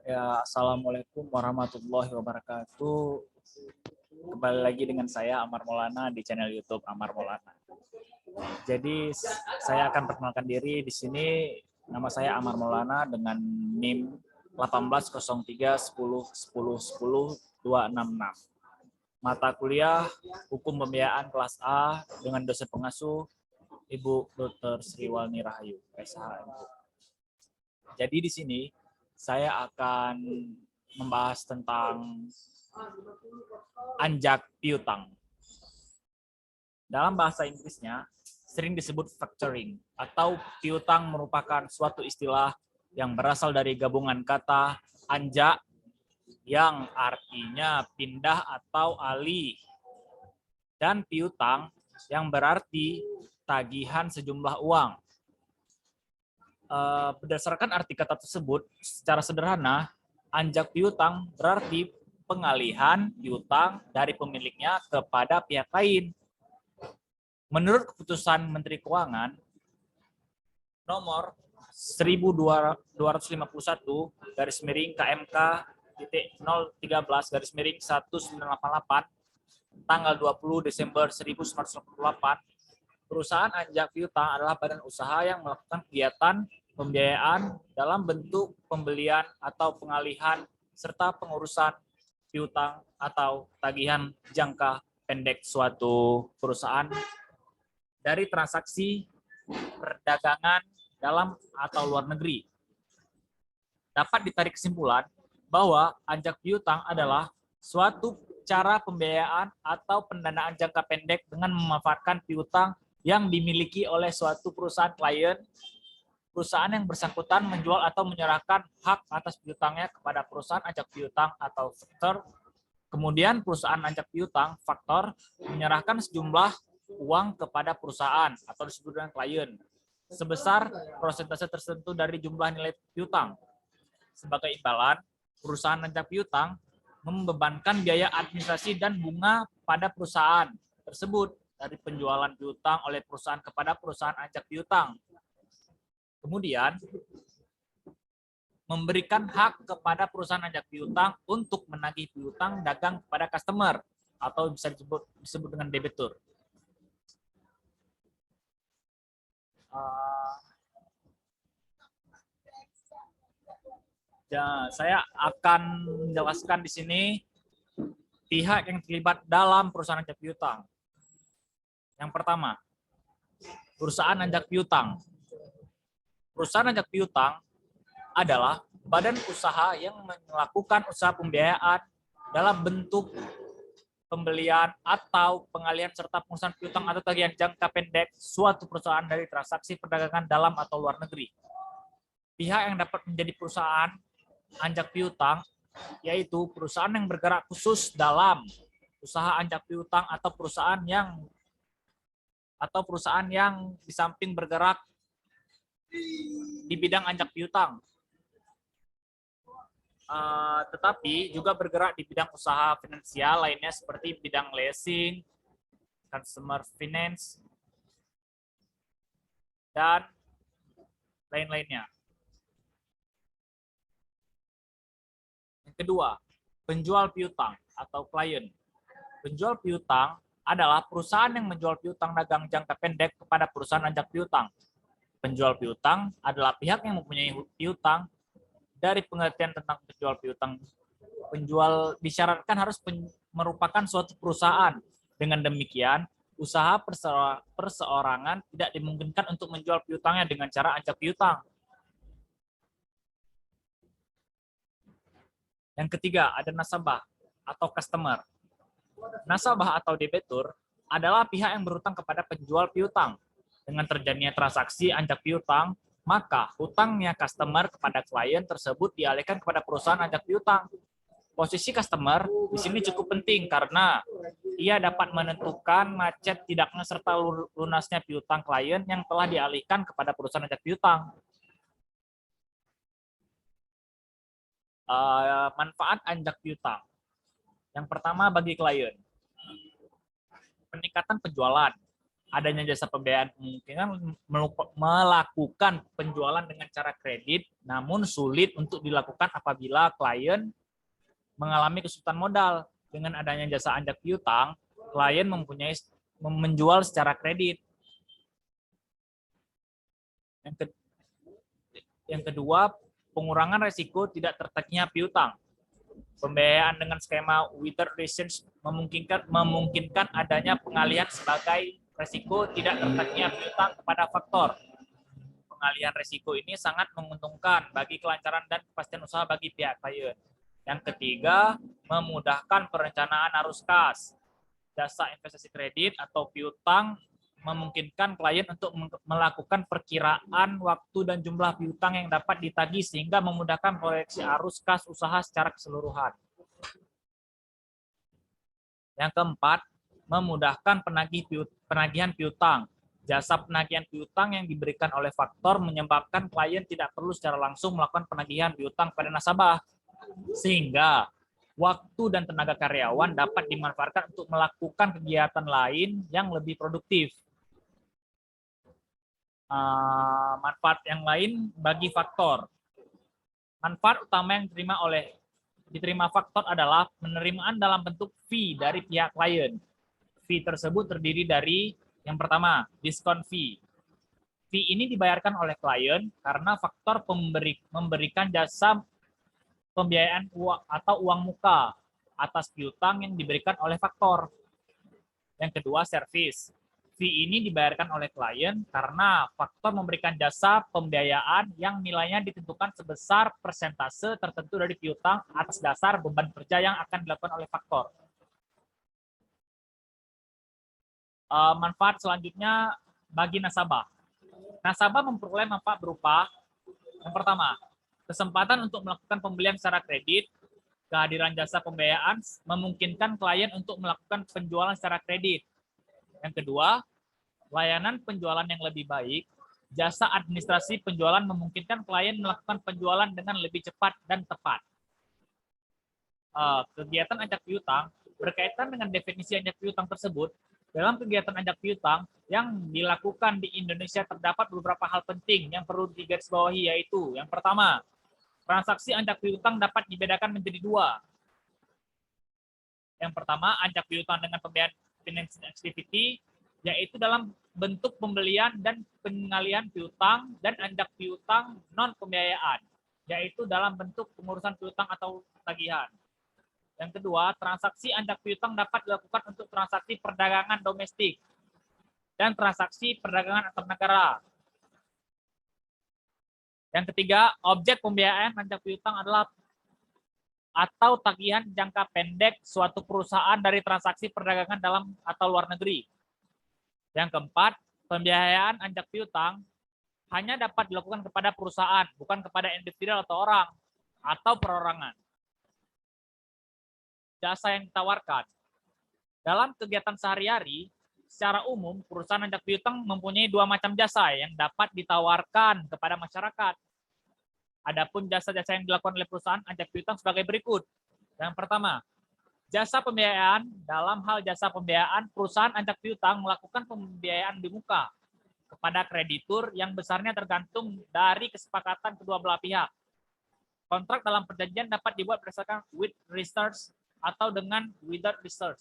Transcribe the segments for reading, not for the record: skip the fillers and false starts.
Ya, Assalamualaikum warahmatullahi wabarakatuh. Kembali lagi dengan saya Amar Maulana di channel YouTube Amar Maulana. Jadi saya akan perkenalkan diri di sini. Nama saya Amar Maulana dengan NIM 18031010100266. Mata kuliah Hukum Pembiayaan kelas A dengan dosen pengasuh Ibu Dr. Sriwalni Rahayu, SHM. Jadi di sini saya akan membahas tentang anjak piutang. Dalam bahasa Inggrisnya sering disebut factoring atau piutang merupakan suatu istilah yang berasal dari gabungan kata anjak yang artinya pindah atau alih dan piutang yang berarti tagihan sejumlah uang. Berdasarkan arti kata tersebut, secara sederhana, anjak piutang berarti pengalihan piutang dari pemiliknya kepada pihak lain. Menurut keputusan Menteri Keuangan nomor 1251 garis miring KMK titik 013 garis miring 1988 tanggal 20 Desember 1988, perusahaan anjak piutang adalah badan usaha yang melakukan kegiatan pembiayaan dalam bentuk pembelian atau pengalihan serta pengurusan piutang atau tagihan jangka pendek suatu perusahaan dari transaksi perdagangan dalam atau luar negeri. Dapat ditarik kesimpulan bahwa anjak piutang adalah suatu cara pembiayaan atau pendanaan jangka pendek dengan memanfaatkan piutang yang dimiliki oleh suatu perusahaan klien. Perusahaan yang bersangkutan menjual atau menyerahkan hak atas piutangnya kepada perusahaan anjak piutang atau faktor. Kemudian perusahaan anjak piutang, faktor, menyerahkan sejumlah uang kepada perusahaan atau disebut dengan klien sebesar persentase tertentu dari jumlah nilai piutang. Sebagai imbalan, perusahaan anjak piutang membebankan biaya administrasi dan bunga pada perusahaan tersebut dari penjualan piutang oleh perusahaan kepada perusahaan anjak piutang. Kemudian, memberikan hak kepada perusahaan anjak piutang untuk menagih piutang dagang kepada customer atau bisa disebut dengan debitur. Ya, saya akan menjelaskan di sini pihak yang terlibat dalam perusahaan anjak piutang. Yang pertama, perusahaan anjak piutang. Perusahaan anjak piutang adalah badan usaha yang melakukan usaha pembiayaan dalam bentuk pembelian atau pengalihan serta pengurusan piutang atau tagihan jangka pendek suatu perusahaan dari transaksi perdagangan dalam atau luar negeri. Pihak yang dapat menjadi perusahaan anjak piutang yaitu perusahaan yang bergerak khusus dalam usaha anjak piutang atau perusahaan yang di samping bergerak di bidang anjak piutang, tetapi juga bergerak di bidang usaha finansial lainnya seperti bidang leasing, consumer finance, dan lain-lainnya. Yang kedua, penjual piutang atau klien. Penjual piutang adalah perusahaan yang menjual piutang dagang jangka pendek kepada perusahaan anjak piutang. Penjual piutang adalah pihak yang mempunyai piutang. Dari pengertian tentang penjual piutang, penjual disyaratkan harus merupakan suatu perusahaan. Dengan demikian, usaha perseorangan tidak dimungkinkan untuk menjual piutangnya dengan cara anjak piutang. Yang ketiga, ada nasabah atau customer. Nasabah atau debitur adalah pihak yang berhutang kepada penjual piutang. Dengan terjadinya transaksi anjak piutang, maka hutangnya customer kepada klien tersebut dialihkan kepada perusahaan anjak piutang. Posisi customer di sini cukup penting karena ia dapat menentukan macet tidaknya serta lunasnya piutang klien yang telah dialihkan kepada perusahaan anjak piutang. Manfaat anjak piutang. Yang pertama bagi klien, peningkatan penjualan. adanya jasa pembiayaan memungkinkan melakukan penjualan dengan cara kredit, namun sulit untuk dilakukan apabila klien mengalami kesulitan modal. Dengan adanya jasa anjak piutang, klien menjual secara kredit. Yang kedua, pengurangan resiko tidak tertekannya piutang. Pembiayaan dengan skema without reasons memungkinkan adanya pengalihan sebagai resiko tidak tertekannya piutang kepada faktor. Pengalihan resiko ini sangat menguntungkan bagi kelancaran dan kepastian usaha bagi pihak klien. Yang ketiga, memudahkan perencanaan arus kas. Jasa investasi kredit atau piutang memungkinkan klien untuk melakukan perkiraan waktu dan jumlah piutang yang dapat ditagih sehingga memudahkan proyeksi arus kas usaha secara keseluruhan. Yang keempat, memudahkan penagihan piutang. Jasa penagihan piutang yang diberikan oleh faktor menyebabkan klien tidak perlu secara langsung melakukan penagihan piutang pada nasabah, sehingga waktu dan tenaga karyawan dapat dimanfaatkan untuk melakukan kegiatan lain yang lebih produktif. Manfaat yang lain bagi faktor. Manfaat utama yang diterima faktor adalah penerimaan dalam bentuk fee dari pihak klien. Fee tersebut terdiri dari yang pertama, diskon fee. Fee ini dibayarkan oleh klien karena faktor memberikan jasa pembiayaan atau uang muka atas piutang yang diberikan oleh faktor. Yang kedua, service. Fee ini dibayarkan oleh klien karena faktor memberikan jasa pembiayaan yang nilainya ditentukan sebesar persentase tertentu dari piutang atas dasar beban kerja yang akan dilakukan oleh faktor. Manfaat selanjutnya bagi nasabah. Nasabah memperoleh manfaat berupa yang pertama, kesempatan untuk melakukan pembelian secara kredit. Kehadiran jasa pembiayaan memungkinkan klien untuk melakukan penjualan secara kredit. Yang kedua, layanan penjualan yang lebih baik. Jasa administrasi penjualan memungkinkan klien melakukan penjualan dengan lebih cepat dan tepat. Kegiatan anjak piutang berkaitan dengan definisi anjak piutang tersebut. Dalam kegiatan anjak piutang yang dilakukan di Indonesia terdapat beberapa hal penting yang perlu digarisbawahi, yaitu yang pertama, transaksi anjak piutang dapat dibedakan menjadi dua. Yang pertama, anjak piutang dengan pembiayaan financing activity, yaitu dalam bentuk pembelian dan pengalihan piutang, dan anjak piutang non-pembiayaan, yaitu dalam bentuk pengurusan piutang atau tagihan. Yang kedua, transaksi anjak piutang dapat dilakukan untuk transaksi perdagangan domestik dan transaksi perdagangan antar negara. Yang ketiga, objek pembiayaan anjak piutang adalah atau tagihan jangka pendek suatu perusahaan dari transaksi perdagangan dalam atau luar negeri. Yang keempat, pembiayaan anjak piutang hanya dapat dilakukan kepada perusahaan, bukan kepada individu atau orang, atau perorangan. Jasa yang ditawarkan. Dalam kegiatan sehari-hari, secara umum, perusahaan anjak piutang mempunyai dua macam jasa yang dapat ditawarkan kepada masyarakat. Adapun jasa-jasa yang dilakukan oleh perusahaan anjak piutang sebagai berikut. Yang pertama, jasa pembiayaan. Dalam hal jasa pembiayaan, perusahaan anjak piutang melakukan pembiayaan di muka kepada kreditur yang besarnya tergantung dari kesepakatan kedua belah pihak. Kontrak dalam perjanjian dapat dibuat berdasarkan with research atau dengan without research.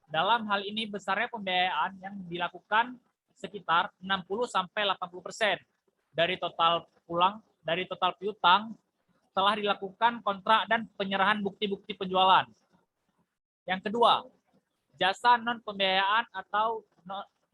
Dalam hal ini besarnya pembiayaan yang dilakukan sekitar 60-80% dari total piutang telah dilakukan kontrak dan penyerahan bukti-bukti penjualan. Yang kedua, jasa non-pembiayaan atau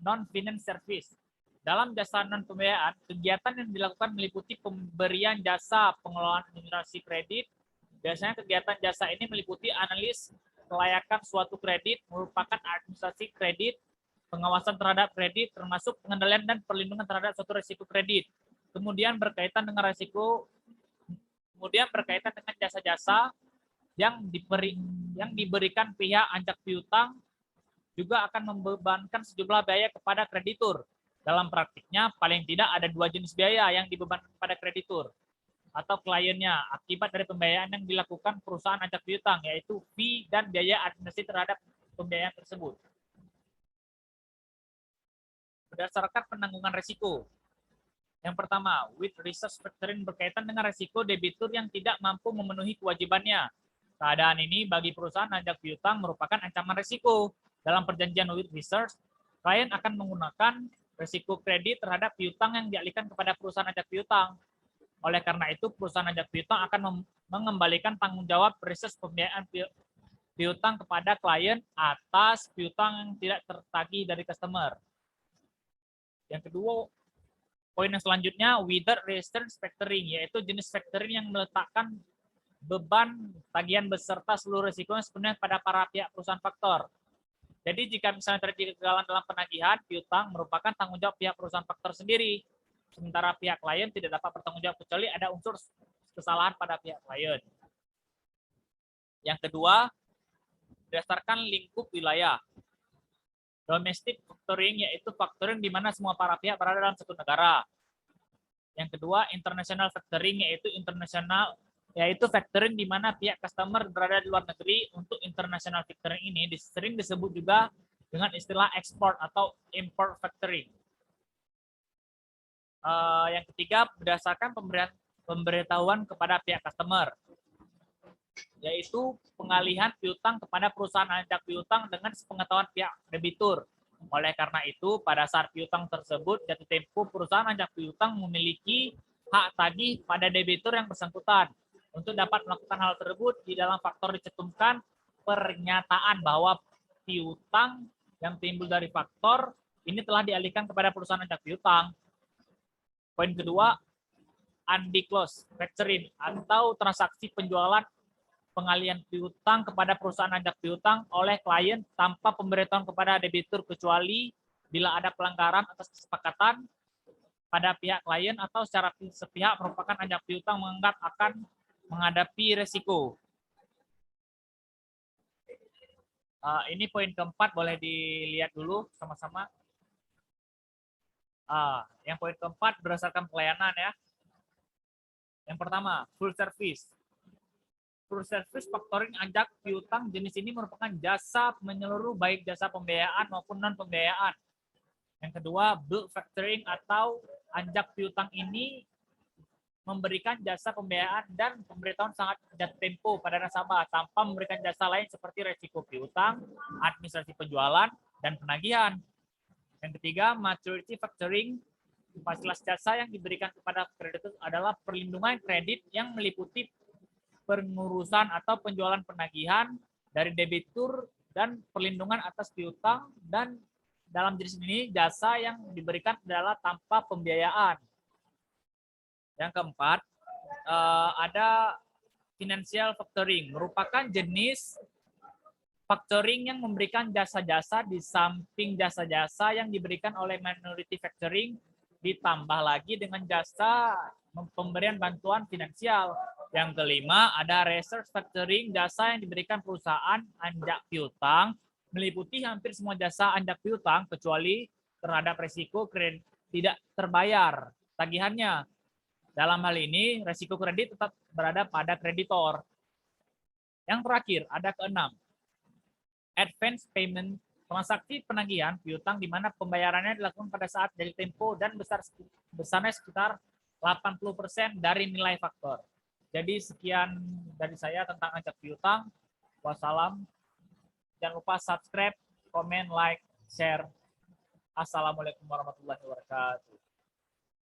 non-finance service. Dalam jasa non-pembiayaan, kegiatan yang dilakukan meliputi pemberian jasa pengelolaan administrasi kredit. Biasanya kegiatan jasa ini meliputi analis kelayakan suatu kredit, merupakan administrasi kredit, pengawasan terhadap kredit, termasuk pengendalian dan perlindungan terhadap suatu risiko kredit. Kemudian berkaitan dengan jasa-jasa yang diberikan pihak anjak piutang juga akan membebankan sejumlah biaya kepada kreditur. Dalam praktiknya, paling tidak ada dua jenis biaya yang dibebankan kepada kreditur atau kliennya akibat dari pembiayaan yang dilakukan perusahaan anjak piutang, yaitu fee dan biaya administrasi terhadap pembiayaan tersebut. berdasarkan penanggungan risiko. Yang pertama, with resource factoring berkaitan dengan risiko debitur yang tidak mampu memenuhi kewajibannya. Keadaan ini bagi perusahaan ajak piutang merupakan ancaman risiko. Dalam perjanjian with resource, klien akan menggunakan risiko kredit terhadap piutang yang dialihkan kepada perusahaan ajak piutang. Oleh karena itu, perusahaan ajak piutang akan mengembalikan tanggung jawab resource pembiayaan piutang kepada klien atas piutang yang tidak tertagih dari customer. Yang kedua, poin yang selanjutnya, without returns factoring, yaitu jenis factoring yang meletakkan beban tagihan beserta seluruh risikonya sebenarnya pada para pihak perusahaan faktor. Jadi jika misalnya terjadi kegagalan dalam penagihan, piutang merupakan tanggung jawab pihak perusahaan faktor sendiri. Sementara pihak klien tidak dapat bertanggung jawab kecuali ada unsur kesalahan pada pihak klien. Yang kedua, berdasarkan lingkup wilayah. Domestic factoring yaitu factoring di mana semua para pihak berada dalam satu negara. Yang kedua, international factoring yaitu factoring di mana pihak customer berada di luar negeri. Untuk international factoring ini sering disebut juga dengan istilah export atau import factoring. Yang ketiga, berdasarkan pemberitahuan kepada pihak customer, yaitu pengalihan piutang kepada perusahaan ajak piutang dengan sepengetahuan pihak debitur. Oleh karena itu, pada saat piutang tersebut jatuh tempo, perusahaan ajak piutang memiliki hak tagih pada debitur yang bersangkutan. Untuk dapat melakukan hal tersebut, di dalam faktor dicantumkan pernyataan bahwa piutang yang timbul dari faktor ini telah dialihkan kepada perusahaan ajak piutang. Poin kedua, undisclosed factoring atau transaksi penjualan pengalihan piutang kepada perusahaan ajak piutang oleh klien tanpa pemberitahuan kepada debitur kecuali bila ada pelanggaran atas kesepakatan pada pihak klien atau secara sepihak merupakan ajak piutang menganggap akan menghadapi resiko. Ini poin keempat, boleh dilihat dulu sama-sama. Yang poin keempat berdasarkan pelayanan ya. Yang pertama, full service. Full service factoring ajak piutang jenis ini merupakan jasa menyeluruh baik jasa pembiayaan maupun non pembiayaan. Yang kedua, bulk factoring atau ajak piutang ini memberikan jasa pembiayaan dan pemberitahuan sangat jatuh tempo pada nasabah tanpa memberikan jasa lain seperti resiko piutang, administrasi penjualan, dan penagihan. Yang ketiga, maturity factoring. Fasilitas jasa yang diberikan kepada kreditur adalah perlindungan kredit yang meliputi pengurusan atau penjualan penagihan dari debitur dan perlindungan atas piutang, dan dalam jenis ini jasa yang diberikan adalah tanpa pembiayaan. Yang keempat, ada financial factoring, merupakan jenis factoring yang memberikan jasa-jasa di samping jasa-jasa yang diberikan oleh minority factoring, ditambah lagi dengan jasa pemberian bantuan finansial. Yang kelima, ada research factoring, jasa yang diberikan perusahaan ajak piutang, meliputi hampir semua jasa ajak piutang kecuali terhadap risiko kredit tidak terbayar tagihannya. Dalam hal ini, risiko kredit tetap berada pada kreditor. Yang terakhir, ada keenam, advance payment, transaksi penagihan piutang di mana pembayarannya dilakukan pada saat jatuh tempo dan besarnya sekitar 80% dari nilai faktor. Jadi sekian dari saya tentang ajak piutang. Wassalam. Jangan lupa subscribe, komen, like, share. Assalamualaikum warahmatullahi wabarakatuh.